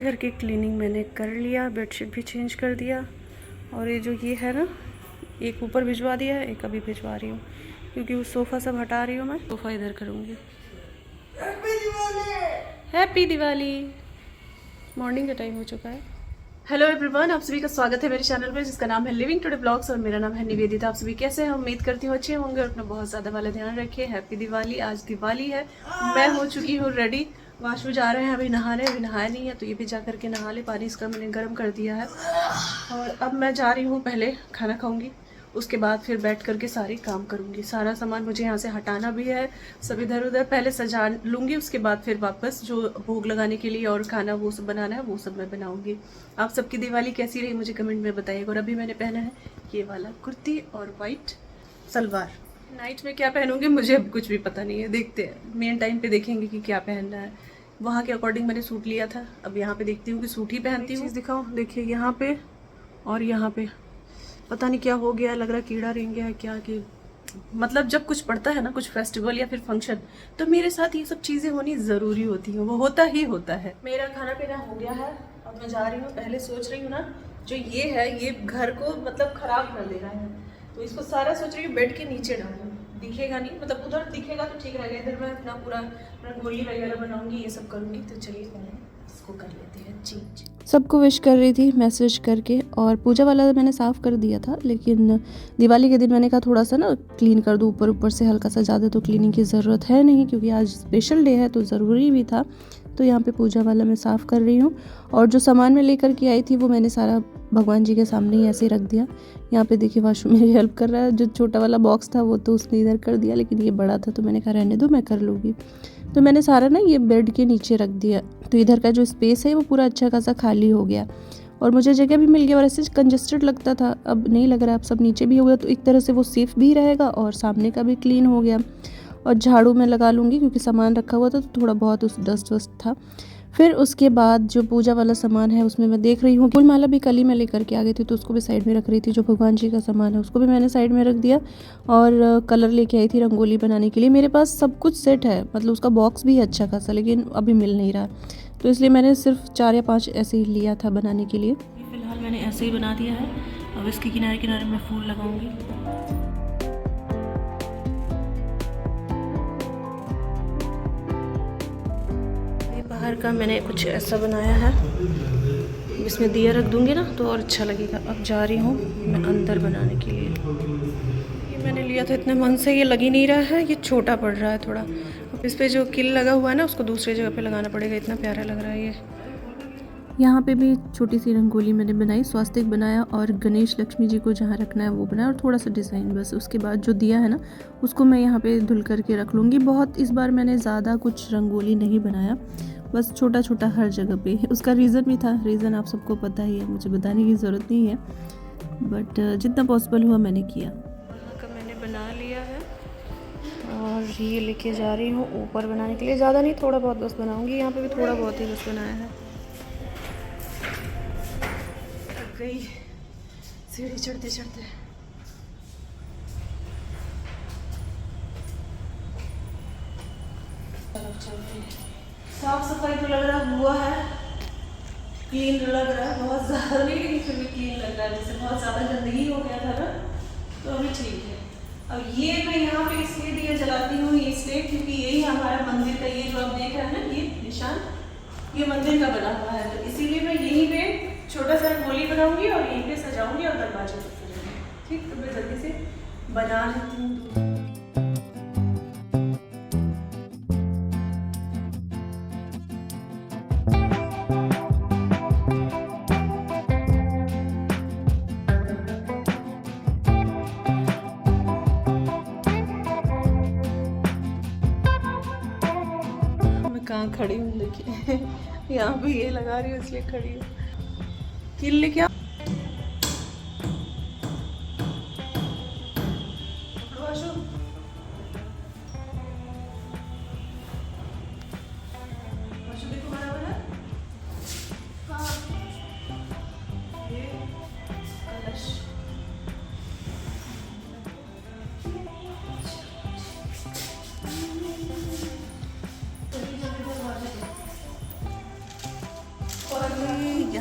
घर की क्लीनिंग मैंने कर लिया, बेडशीट भी चेंज कर दिया और ये जो ये है ना, एक ऊपर भिजवा दिया है, एक अभी भिजवा रही हूँ क्योंकि वो सोफ़ा सब हटा रही हूँ मैं। सोफ़ा इधर करूँगी। हैप्पी दिवाली। मॉर्निंग का टाइम हो चुका है। हेलो एवरीवन, आप सभी का स्वागत है मेरे चैनल पर जिसका नाम है लिविंग टुडे ब्लॉग्स और मेरा नाम है निवेदिता। आप सभी कैसे हैं? उम्मीद करती हूँ अच्छे होंगे और अपना बहुत ज़्यादा वाला ध्यान रखिए। हैप्पी दिवाली। आज दिवाली है, मैं हो चुकी हूँ रेडी। वाशू जा रहे हैं अभी नहाने, अभी नहाया नहीं है तो ये भी जा करके नहा ले। पानी इसका मैंने गर्म कर दिया है और अब मैं जा रही हूँ, पहले खाना खाऊंगी, उसके बाद फिर बैठ करके सारी काम करूँगी। सारा सामान मुझे यहाँ से हटाना भी है, सब इधर उधर पहले सजा लूँगी, उसके बाद फिर वापस जो भोग लगाने के लिए और खाना वो सब बनाना है वो सब मैं बनाऊँगी। आप सबकी दिवाली कैसी रही मुझे कमेंट में बताइएगा। और अभी मैंने पहना है ये वाला कुर्ती और वाइट सलवार। नाइट में क्या पहनूंगी मुझे अब कुछ भी पता नहीं है, देखते हैं मेन टाइम पे देखेंगे कि क्या पहनना है। वहाँ के अकॉर्डिंग मैंने सूट लिया था, अब यहाँ पे देखती हूँ कि सूट ही पहनती हूँ। दिखाओ, देखिए यहाँ पे और यहाँ पे पता नहीं क्या हो गया, लग रहा कीड़ा रेंग गया है क्या, कि मतलब जब कुछ पड़ता है ना, कुछ फेस्टिवल या फिर फंक्शन, तो मेरे साथ ये सब चीज़ें होनी ज़रूरी होती हैं, वो होता ही होता है। मेरा खाना पीना हो गया है, अब मैं जा रही हूँ। पहले सोच रही हूँ ना, जो ये है ये घर को मतलब ख़राब कर दे रहा है, तो इसको सारा सोच रही हूँ बेड के नीचे डालूँ। दिखेगा नहीं, मतलब उधर दिखेगा तो ठीक रहेगा, इधर मैं अपना पूरा रंगोली वगैरह बनाऊँगी, ये सब करूँगी। तो चलिए पहले इसको कर लेते हैं चेंज। सबको विश कर रही थी मैसेज करके, और पूजा वाला मैंने साफ़ कर दिया था, लेकिन दिवाली के दिन मैंने कहा थोड़ा सा ना क्लीन कर दूँ, ऊपर ऊपर से हल्का सा। ज़्यादा तो क्लीनिंग की ज़रूरत है नहीं क्योंकि आज स्पेशल डे है तो ज़रूरी भी था। तो यहाँ पे पूजा वाला मैं साफ़ कर रही हूँ और जो सामान मैं लेकर के आई थी वो मैंने सारा भगवान जी के सामने ही ऐसे ही रख दिया। यहाँ पे देखिए वाशु मेरी हेल्प कर रहा है। जो छोटा वाला बॉक्स था वो तो उसने इधर कर दिया, लेकिन ये बड़ा था तो मैंने कहा रहने दो, मैं कर लूँगी। तो मैंने सारा ना ये बेड के नीचे रख दिया, तो इधर का जो स्पेस है वो पूरा अच्छा खासा खाली हो गया और मुझे जगह भी मिल गया। और ऐसे कंजस्टेड लगता था, अब नहीं लग रहा। अब सब नीचे भी हो गया तो एक तरह से वो सेफ भी रहेगा और सामने का भी क्लीन हो गया। और झाड़ू मैं लगा लूँगी क्योंकि सामान रखा हुआ था तो थोड़ा बहुत उस डस्ट वस्ट था। फिर उसके बाद जो पूजा वाला सामान है उसमें मैं देख रही हूँ, फूल माला भी कल ही मैं लेकर के आ गई थी तो उसको भी साइड में रख रही थी। जो भगवान जी का सामान है उसको भी मैंने साइड में रख दिया और कलर लेके आई थी रंगोली बनाने के लिए। मेरे पास सब कुछ सेट है, मतलब उसका बॉक्स भी है अच्छा खासा, लेकिन अभी मिल नहीं रहा, तो इसलिए मैंने सिर्फ 4 या 5 ऐसे ही लिया था बनाने के लिए। फिलहाल मैंने ऐसे ही बना दिया है, अब इसके किनारे किनारे मैं फूल लगाऊंगी। बाहर का मैंने कुछ ऐसा बनाया है, इसमें दिया रख दूंगी ना तो और अच्छा लगेगा। अब जा रही हूँ मैं अंदर बनाने के लिए। ये मैंने लिया था इतने मन से, ये लग ही नहीं रहा है, ये छोटा पड़ रहा है थोड़ा। अब इस पर जो किल लगा हुआ है ना उसको दूसरी जगह पे लगाना पड़ेगा, इतना प्यारा लग रहा है ये। यहाँ पे भी छोटी सी रंगोली मैंने बनाई, स्वास्तिक बनाया और गणेश लक्ष्मी जी को जहाँ रखना है वो बनाया और थोड़ा सा डिज़ाइन बस। उसके बाद जो दिया है ना उसको मैं यहाँ पे धुल करके रख लूँगी। बहुत इस बार मैंने ज़्यादा कुछ रंगोली नहीं बनाया, बस छोटा छोटा हर जगह पे। उसका रीज़न भी था, रीज़न आप सबको पता ही है, मुझे बताने की ज़रूरत नहीं है, बट जितना पॉसिबल हुआ मैंने किया। का मैंने बना लिया है और ये लेके जा रही हूँ ऊपर बनाने के लिए। ज़्यादा नहीं, थोड़ा बहुत बस बनाऊँगी। यहाँ पे भी थोड़ा बहुत ही बस बनाया है। थक गई सीढ़ी चढ़ते चढ़ते। साफ सफाई तो लग रहा हुआ है, क्लीन लग रहा है, बहुत ज़्यादा नहीं लेकिन फिर भी क्लीन लग रहा है। जैसे बहुत ज़्यादा गंदगी हो गया था ना, तो अभी ठीक है। अब ये मैं यहाँ पे इसलिए दिया जलाती हूँ इसलिए क्योंकि यही हमारा मंदिर का, ये जो आप देख रहे हैं ना ये निशान, ये मंदिर का बना हुआ है, तो इसीलिए मैं यहीं पे छोटा सा रंगोली बनाऊंगी और यहीं पे सजाऊंगी और दरवाजे पे सजाऊंगी। ठीक, तो मैं जल्दी से बना लेती हूँ। कहाँ खड़ी हूँ देखिए, यहाँ पे ये लगा रही हूँ इसलिए खड़ी हूँ। किल लेके आ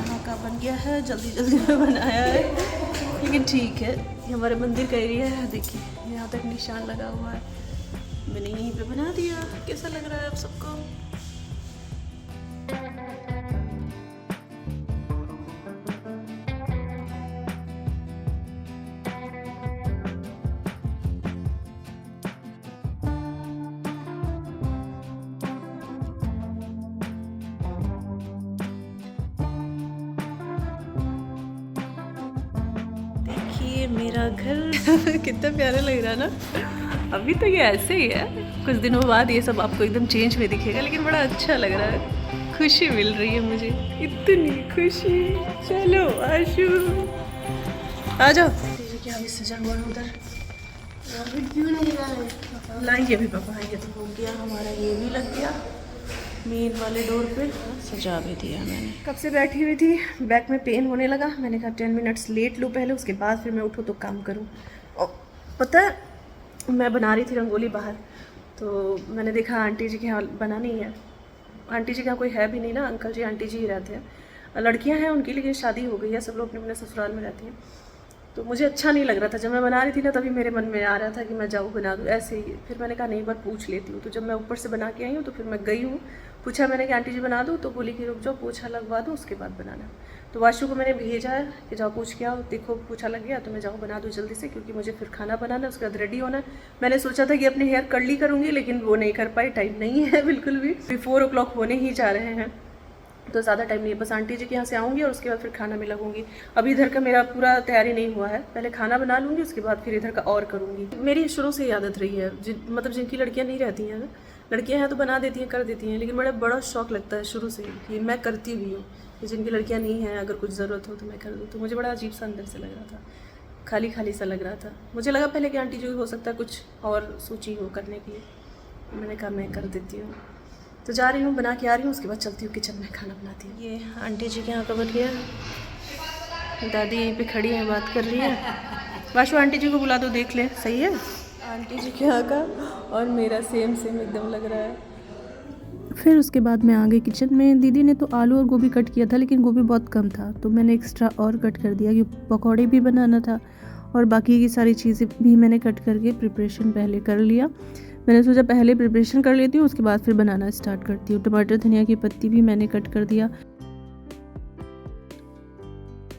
यहाँ का बन गया है, जल्दी जल्दी में बनाया है, लेकिन ठीक है। ये हमारे मंदिर का एरिया है, देखिए यहाँ तक निशान लगा हुआ है, मैंने यहीं पे बना दिया। कैसा लग रहा है आप सबको? देखिए मेरा घर कितना प्यारा लग रहा है ना। अभी तो ये ऐसे ही है, कुछ दिनों बाद ये सब आपको एकदम चेंज में दिखेगा, लेकिन बड़ा अच्छा लग रहा है। खुशी मिल रही है मुझे, इतनी खुशी। चलो आशु आ जाओ। क्या अभी सजा हुआ है उधर? अभी क्यों नहीं लाएंगे? अभी पापा आएंगे तो हो गया हमारा। ये भी लग गया मेन वाले डोर पे, सजा भी दिया मैंने। कब से बैठी हुई थी, बैक में पेन होने लगा, मैंने कहा 10 मिनट्स लेट लूँ पहले, उसके बाद फिर मैं उठूँ तो काम करूँ। और पता है मैं बना रही थी रंगोली बाहर, तो मैंने देखा आंटी जी के यहाँ बना नहीं है। आंटी जी का कोई है भी नहीं ना, अंकल जी आंटी जी ही रहते हैं। लड़कियां हैं उनकी, लेकिन शादी हो गई है, सब लोग अपने अपने ससुराल में रहती हैं। तो मुझे अच्छा नहीं लग रहा था जब मैं बना रही थी ना, तभी मेरे मन में आ रहा था कि मैं जाऊँ बना दूँ ऐसे ही। फिर मैंने कहा नहीं, एक बार पूछ लेती हूँ। तो जब मैं ऊपर से बना के आई हूँ तो फिर मैं गई हूँ, पूछा मैंने कि आंटी जी बना दूँ, तो बोली कि रुक जाओ पोछा लगवा दूँ उसके बाद बनाना। तो वाशु को मैंने भेजा है कि जाओ पूछ के आओ, देखो पोछा लग गया तो मैं जाऊँ बना दूँ जल्दी से, क्योंकि मुझे फिर खाना बनाना है, उसके बाद रेडी होना है। मैंने सोचा था कि अपने हेयर कर्ली करूँगी, लेकिन वो नहीं कर पाई, टाइम नहीं है बिल्कुल भी। 4 o'clock होने ही जा रहे हैं, तो ज़्यादा टाइम नहीं है। बस आंटी जी के यहाँ से आऊँगी और उसके बाद फिर खाना में लगूंगी। अभी इधर का मेरा पूरा तैयारी नहीं हुआ है, पहले खाना बना लूँगी, उसके बाद फिर इधर का और करूँगी। मेरी शुरू से ही आदत रही है, मतलब जिनकी लड़कियाँ नहीं रहती हैं ना, लड़कियाँ हैं तो बना देती हैं, कर देती हैं, लेकिन बड़ा शौक लगता है शुरू से ही कि मैं करती भी हूँ। जिनकी लड़कियाँ नहीं हैं, अगर कुछ ज़रूरत हो तो मैं कर दूँ। तो मुझे बड़ा अजीब सा अंदर से लग रहा था, खाली खाली सा लग रहा था। मुझे लगा पहले कि आंटी जी हो सकता है कुछ और सोची हो करने के लिए, मैंने कहा मैं कर देती हूँ। तो जा रही हूँ, बना के आ रही हूँ, उसके बाद चलती हूँ किचन में खाना बनाती हूँ। ये आंटी जी के यहाँ का बन गया, दादी यहीं पे खड़ी है बात कर रही है। वाशु आंटी जी को बुला दो, देख ले सही है आंटी जी के यहाँ का, और मेरा सेम एकदम लग रहा है। फिर उसके बाद मैं आ गई किचन में। दीदी ने तो आलू और गोभी कट किया था, लेकिन गोभी बहुत कम था, तो मैंने एक्स्ट्रा और कट कर दिया, क्योंकि पकौड़े भी बनाना था और बाकी की सारी चीज़ें भी मैंने कट करके प्रिपरेशन पहले कर लिया। मैंने सोचा पहले प्रिपरेशन कर लेती हूँ, उसके बाद फिर बनाना स्टार्ट करती हूँ। टमाटर धनिया की पत्ती भी मैंने कट कर दिया।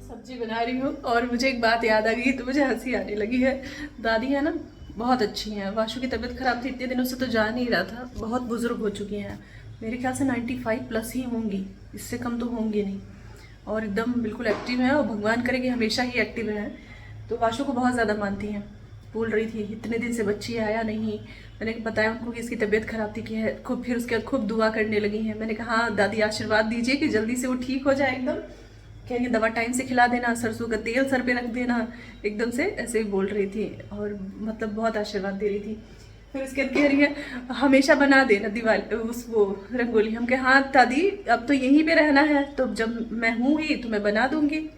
सब्जी बना रही हूँ और मुझे एक बात याद आ गई, तो मुझे हंसी आने लगी है। दादी है ना, बहुत अच्छी हैं। वाशु की तबीयत खराब थी, इतने दिनों से तो जा नहीं रहा था, बहुत बुजुर्ग हो चुकी हैं, मेरे ख्याल से 95 प्लस ही होंगी, इससे कम तो होंगी नहीं, और एकदम बिल्कुल एक्टिव है, और भगवान करे कि हमेशा ही एक्टिव है। तो वाशु को बहुत ज़्यादा मानती हैं। बोल रही थी इतने दिन से बच्ची आया नहीं, मैंने बताया उनको कि इसकी तबीयत खराब थी, कि खूब, फिर उसके बाद खूब दुआ करने लगी हैं। मैंने कहा हाँ दादी आशीर्वाद दीजिए कि जल्दी से वो ठीक हो जाए एकदम, कहेंगे दवा टाइम से खिला देना, सरसों का तेल सर पे रख देना, एकदम से ऐसे ही बोल रही थी, और मतलब बहुत आशीर्वाद दे रही थी। फिर उसके बाद कह रही है हमेशा बना देना दिवाली वो रंगोली। हम कहे हाँ दादी अब तो यहीं पे रहना है, तो जब मैं हूँ ही तो मैं बना दूंगी।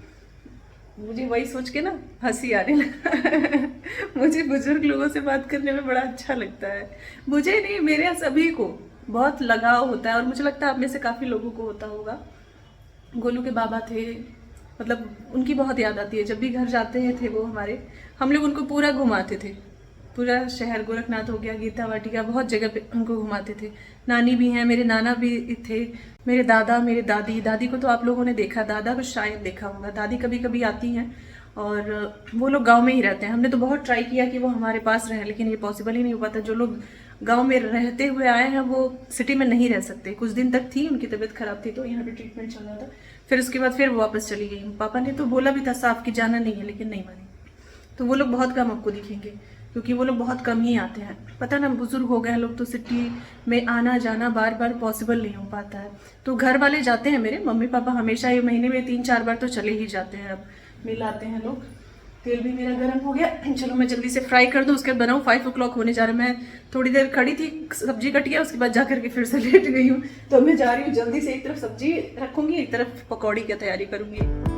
मुझे वही सोच के ना हंसी आने लगा। मुझे बुजुर्ग लोगों से बात करने में बड़ा अच्छा लगता है, मुझे नहीं मेरे यहाँ सभी को बहुत लगाव होता है, और मुझे लगता है आप में से काफ़ी लोगों को होता होगा। गोलू के बाबा थे, मतलब उनकी बहुत याद आती है। जब भी घर जाते हैं थे वो हमारे, हम लोग उनको पूरा घुमाते थे, पूरा शहर, गोरखनाथ हो गया, गीता वाटिका, बहुत जगह पे उनको घुमाते थे। नानी भी हैं, मेरे नाना भी थे, मेरे दादा, मेरे दादी। दादी को तो आप लोगों ने देखा, दादा को शायद देखा होगा। दादी कभी कभी आती हैं, और वो लोग गांव में ही रहते हैं। हमने तो बहुत ट्राई किया कि वो हमारे पास रहें, लेकिन ये पॉसिबल ही नहीं हो पाता। जो लोग गांव में रहते हुए आए हैं वो सिटी में नहीं रह सकते। कुछ दिन तक थी, उनकी तबीयत खराब थी, तो यहाँ पे ट्रीटमेंट चल रहा था। फिर उसके बाद फिर वो वापस चली गई। पापा ने तो बोला भी था साफ कि जाना नहीं है, लेकिन नहीं मानी। तो वो लोग बहुत कम आपको दिखेंगे, क्योंकि वो लोग बहुत कम ही आते हैं। पता ना, बुजुर्ग हो गए लोग, तो सिटी में आना जाना बार बार पॉसिबल नहीं हो पाता है। तो घर वाले जाते हैं, मेरे मम्मी पापा हमेशा ही महीने में 3-4 बार तो चले ही जाते हैं। अब मिल आते हैं लोग। तेल भी मेरा गर्म हो गया, चलो मैं जल्दी से फ्राई कर दूँ, उसके बाद बनाऊँ। 5 o'clock होने जा रहा है। मैं थोड़ी देर खड़ी थी, सब्जी कट गया, उसके बाद जा करके फिर से लेट गई हूँ। तो मैं जा रही हूँ जल्दी से, एक तरफ सब्जी रखूँगी, एक तरफ पकौड़ी की तैयारी करूँगी।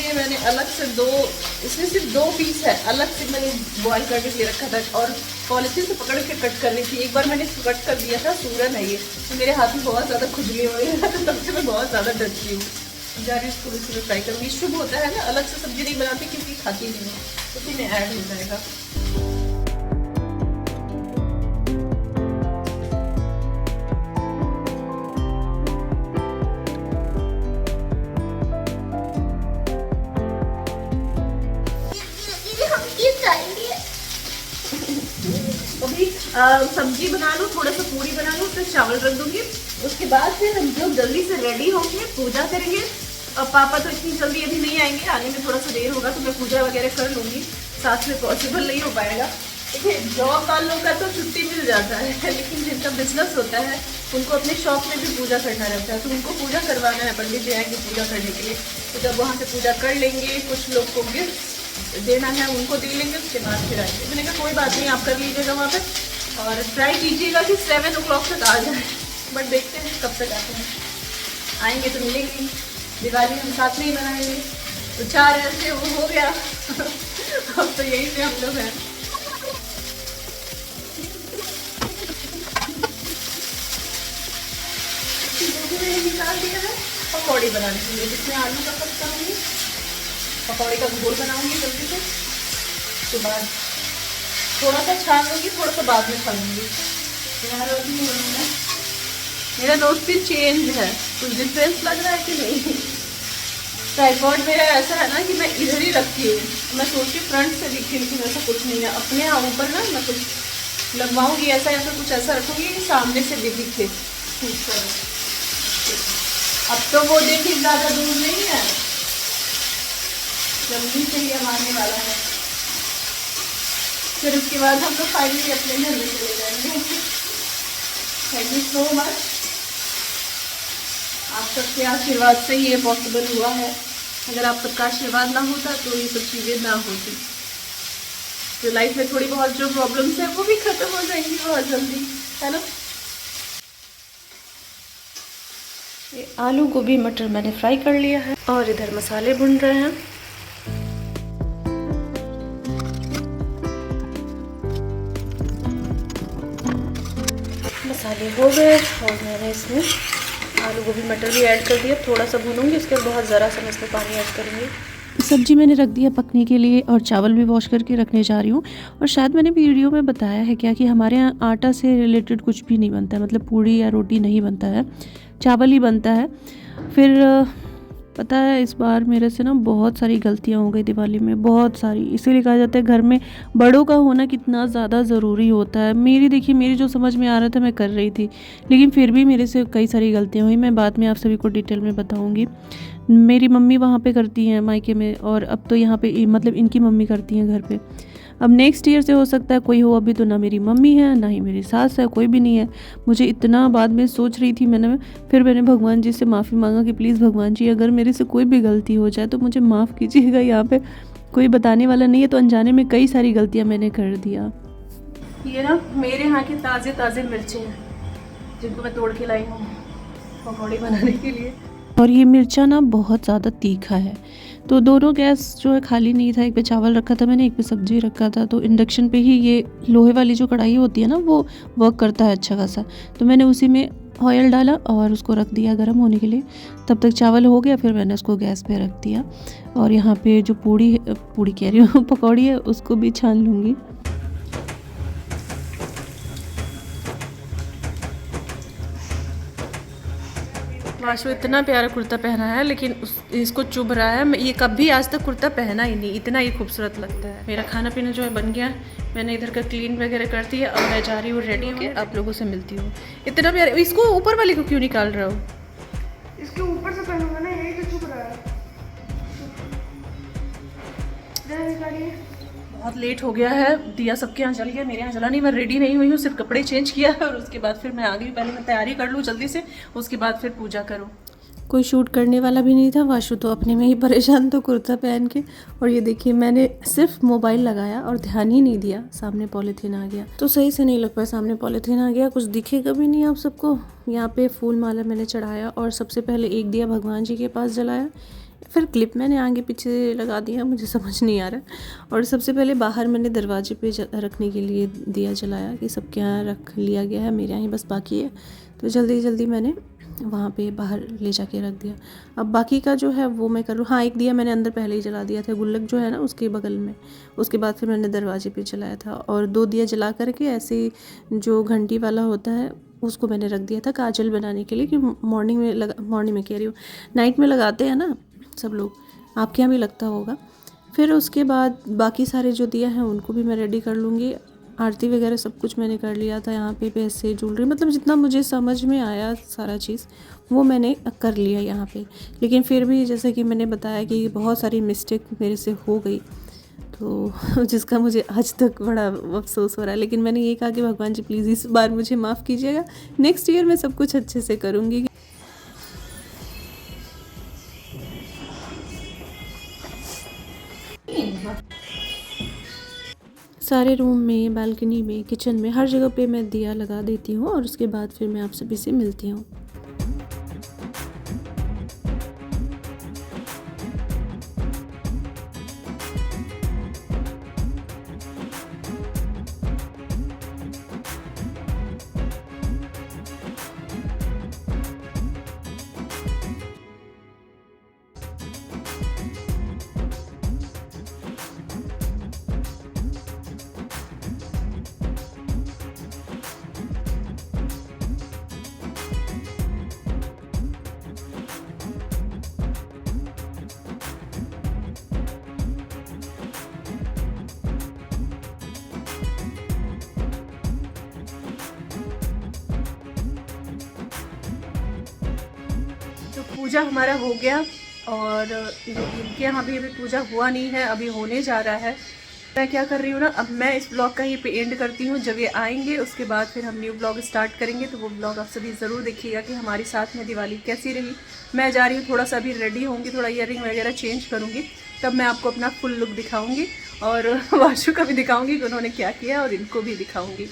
लिए मैंने अलग से इसमें सिर्फ 2 पीस है, अलग से मैंने बॉईल करके ले रखा था और पॉलिथीन से पकड़ के कट करनी थी। एक बार मैंने इसको कट कर दिया था, सूरन है ये, तो मेरे हाथ में बहुत ज़्यादा खुजली हो रही है, तो तब से मैं बहुत ज़्यादा डरती हूँ। जा रही इसको इसमें फ्राई करूँगी। शुभ होता है ना, अलग से सब्जी नहीं बनाती क्योंकि खाती नहीं हूँ, उसी में ऐड हो जाएगा। अभी सब्जी बना लूँ, थोड़ा सा पूरी बना लूँ, फिर चावल रख दूंगी। उसके बाद फिर हम लोग जल्दी से रेडी होंगे, पूजा करेंगे। अब पापा तो इतनी जल्दी अभी नहीं आएंगे, आने में थोड़ा सा देर होगा, तो मैं पूजा वगैरह कर लूँगी। साथ में पॉसिबल नहीं हो पाएगा। देखिए जॉब वालों का तो छुट्टी मिल जाता है, लेकिन जिनका बिजनेस होता है उनको अपने शॉप में भी पूजा करना रहता है, तो उनको पूजा करवाना है। पंडित जी आएंगे पूजा करने के लिए, तो जब वहाँ से पूजा कर लेंगे, कुछ लोग को गिफ्ट देना है उनको दे लेंगे, उसके बाद फिर आएंगे। मैंने कहा कोई बात नहीं, आप कर लीजिएगा वहाँ पे और ट्राई कीजिएगा कि 7 o'clock तक आ जाए, बट देखते हैं कब तक आते हैं। आएंगे तो मिलेंगे, दिवाली हम साथ में ही मनाएंगे, तो 4 ऐसे वो हो गया। अब तो यही से हम लोग हैं। निकाल दिया है पकौड़ी बनाने के लिए, जिसमें आलू का कट करूँगी, पकौड़ी का घोल बनाऊंगी जल्दी से। उसके बाद थोड़ा सा छान लूँगी, थोड़ा सा बाद में छान लूँगी। मेरा नोज भी चेंज है, कुछ डिफरेंस लग रहा है कि नहीं? ट्राइपॉड मेरा ऐसा है ना कि मैं इधर ही रखती हूँ, मैं सोचती हूँ फ्रंट से दिखी, लेकिन ऐसा कुछ नहीं है। अपने यहाँ ऊपर ना मैं कुछ लगवाऊंगी, ऐसा या फिर कुछ ऐसा रखूँगी कि सामने से भी दिखे। अब तो वो देखिए ज़्यादा दूर नहीं है, जल्दी से ही हम आने वाला है। फिर उसके बाद हम लोग फाइनली अपने घर में चले जाएंगे। थैंक यू सो मच, आप सबके आशीर्वाद से ही ये पॉसिबल हुआ है। अगर आप सबका आशीर्वाद ना होता तो ये सब चीज़ें ना होती। तो लाइफ में थोड़ी बहुत जो प्रॉब्लम्स है वो भी खत्म हो जाएंगी बहुत जल्दी, है ना। ये आलू गोभी मटर मैंने फ्राई कर लिया है और इधर मसाले भून रहे हैं। मसाले हो गए और मैंने इसमें आलू गोभी मटर भी ऐड कर दिया। थोड़ा सा भूनूंगी, इसके बाद बहुत ज़रा सा मैं इसमें पानी ऐड करूँगी। सब्जी मैंने रख दिया पकने के लिए और चावल भी वॉश करके रखने जा रही हूँ। और शायद मैंने वीडियो में बताया है क्या कि हमारे यहाँ आटा से रिलेटेड कुछ भी नहीं बनता है, मतलब पूड़ी या रोटी नहीं बनता है, चावल ही बनता है। फिर पता है इस बार मेरे से ना बहुत सारी गलतियाँ हो गई दिवाली में, बहुत सारी। इसीलिए कहा जाता है घर में बड़ों का होना कितना ज़्यादा ज़रूरी होता है। देखिए मेरी जो समझ में आ रहा था मैं कर रही थी, लेकिन फिर भी मेरे से कई सारी गलतियाँ हुई। मैं बाद में आप सभी को डिटेल में बताऊँगी। मेरी मम्मी वहाँ पे करती हैं मायके में, और अब तो यहाँ पे मतलब इनकी मम्मी करती हैं घर पे। अब नेक्स्ट ईयर से हो सकता है कोई हो, अभी तो ना मेरी मम्मी है ना ही मेरी सास है, कोई भी नहीं है। मुझे इतना बाद में सोच रही थी फिर मैंने भगवान जी से माफ़ी मांगा कि प्लीज़ भगवान जी अगर मेरे से कोई भी गलती हो जाए तो मुझे माफ़ कीजिएगा। यहाँ पे कोई बताने वाला नहीं है, तो अनजाने में कई सारी गलतियाँ मैंने कर दिया। ये ना मेरे यहाँ के ताज़े ताज़े मिर्चे हैं जिनको मैं तोड़ के लाई हूँ पकौड़ी बनाने के लिए। और ये मिर्चा ना बहुत ज़्यादा तीखा है, तो दोनों गैस जो है खाली नहीं था। एक पे चावल रखा था मैंने, एक पे सब्जी रखा था। तो इंडक्शन पे ही ये लोहे वाली जो कढ़ाई होती है ना वो वर्क करता है अच्छा खासा। तो मैंने उसी में ऑयल डाला और उसको रख दिया गर्म होने के लिए। तब तक चावल हो गया, फिर मैंने उसको गैस पे रख दिया। और यहाँ पे जो पूड़ी कह रही हूँ पकौड़ी है, उसको भी छान लूँगी। वाशु इतना प्यारा कुर्ता पहना है, लेकिन इसको चुभ रहा है। ये कभी आज तक कुर्ता पहना ही नहीं, इतना ही खूबसूरत लगता है। मेरा खाना पीना जो है बन गया, मैंने इधर का क्लीन वगैरह कर दिया। अब मैं जा रही हूँ रेडी होके, आप लोगों से मिलती हूँ। इतना प्यारा, इसको ऊपर वाले को क्यों निकाल रहा हो? इसके ऊपर से पहनूंगा ना, यही तो चुभ रहा है। बहुत लेट हो गया है, दिया सबके यहाँ जल गया, मेरे यहाँ जला नहीं। मैं रेडी नहीं हुई हूँ, सिर्फ कपड़े चेंज किया है और उसके बाद फिर मैं आ गई। पहले मैं तैयारी कर लूँ जल्दी से, उसके बाद फिर पूजा करूँ। कोई शूट करने वाला भी नहीं था। वाशु तो अपने में ही परेशान तो कुर्ता पहन के। और ये देखिए मैंने सिर्फ मोबाइल लगाया और ध्यान ही नहीं दिया, सामने पॉलीथीन आ गया। तो सही से नहीं लग पाया, सामने पॉलीथीन आ गया, कुछ दिखेगा भी नहीं आप सबको। यहाँ पे फूल माला मैंने चढ़ाया और सबसे पहले एक दिया भगवान जी के पास जलाया, फिर क्लिप मैंने आगे पीछे लगा दिया, मुझे समझ नहीं आ रहा। और सबसे पहले बाहर मैंने दरवाजे पे रखने के लिए दिया जलाया कि सबके यहाँ रख लिया गया है, मेरे यहाँ ही बस बाकी है। तो जल्दी जल्दी मैंने वहाँ पे बाहर ले जाके रख दिया। अब बाकी का जो है वो मैं करूँ। हाँ, एक दिया मैंने अंदर पहले ही जला दिया था, गुल्लक जो है ना उसके बगल में। उसके बाद फिर मैंने दरवाजे पे जलाया था, और 2 दिया जला करके ऐसे जो घंटी वाला होता है उसको मैंने रख दिया था काजल बनाने के लिए, कि मॉर्निंग में कह रही हूँ, नाइट में लगाते हैं ना सब लोग, आपके यहाँ भी लगता होगा। फिर उसके बाद बाकी सारे जो दिया हैं उनको भी मैं रेडी कर लूँगी। आरती वगैरह सब कुछ मैंने कर लिया था। यहाँ पे पैसे, ज्वेलरी, मतलब जितना मुझे समझ में आया सारा चीज़ वो मैंने कर लिया यहाँ पे। लेकिन फिर भी जैसे कि मैंने बताया कि बहुत सारी मिस्टेक मेरे से हो गई, तो जिसका मुझे आज तक बड़ा अफसोस हो रहा है। लेकिन मैंने ये कहा कि भगवान जी प्लीज़ इस बार मुझे माफ़ कीजिएगा, नेक्स्ट ईयर मैं सब कुछ अच्छे से करूँगी। सारे रूम में, बालकनी में, किचन में, हर जगह पे मैं दिया लगा देती हूँ, और उसके बाद फिर मैं आप सभी से मिलती हूँ। पूजा हमारा हो गया, और इनके यहाँ भी अभी पूजा हुआ नहीं है, अभी होने जा रहा है। मैं क्या कर रही हूँ ना, अब मैं इस ब्लॉग का ही पे एंड करती हूँ। जब ये आएंगे उसके बाद फिर हम न्यू ब्लॉग स्टार्ट करेंगे, तो वो ब्लॉग आप सभी ज़रूर देखिएगा कि हमारी साथ में दिवाली कैसी रही। मैं जा रही हूँ, थोड़ा सा अभी रेडी होंगी, थोड़ा ईयरिंग वगैरह चेंज करूँगी, तब मैं आपको अपना फुल लुक दिखाऊँगी, और वाशु का भी दिखाऊँगी कि उन्होंने क्या किया, और इनको भी दिखाऊँगी।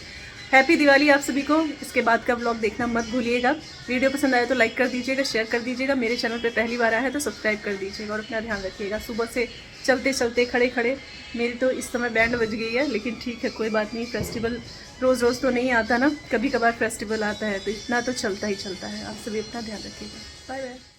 हैप्पी दिवाली आप सभी को। इसके बाद का ब्लॉग देखना मत भूलिएगा। वीडियो पसंद आए तो लाइक कर दीजिएगा, शेयर कर दीजिएगा। मेरे चैनल पे पहली बार आया है तो सब्सक्राइब कर दीजिएगा, और अपना ध्यान रखिएगा। सुबह से चलते चलते, खड़े खड़े, मेरी तो इस समय बैंड बज गई है, लेकिन ठीक है, कोई बात नहीं। फेस्टिवल रोज़ रोज़ तो नहीं आता ना, कभी कभार फेस्टिवल आता है, तो इतना तो चलता ही चलता है। आप सभी अपना ध्यान रखिएगा। Bye bye.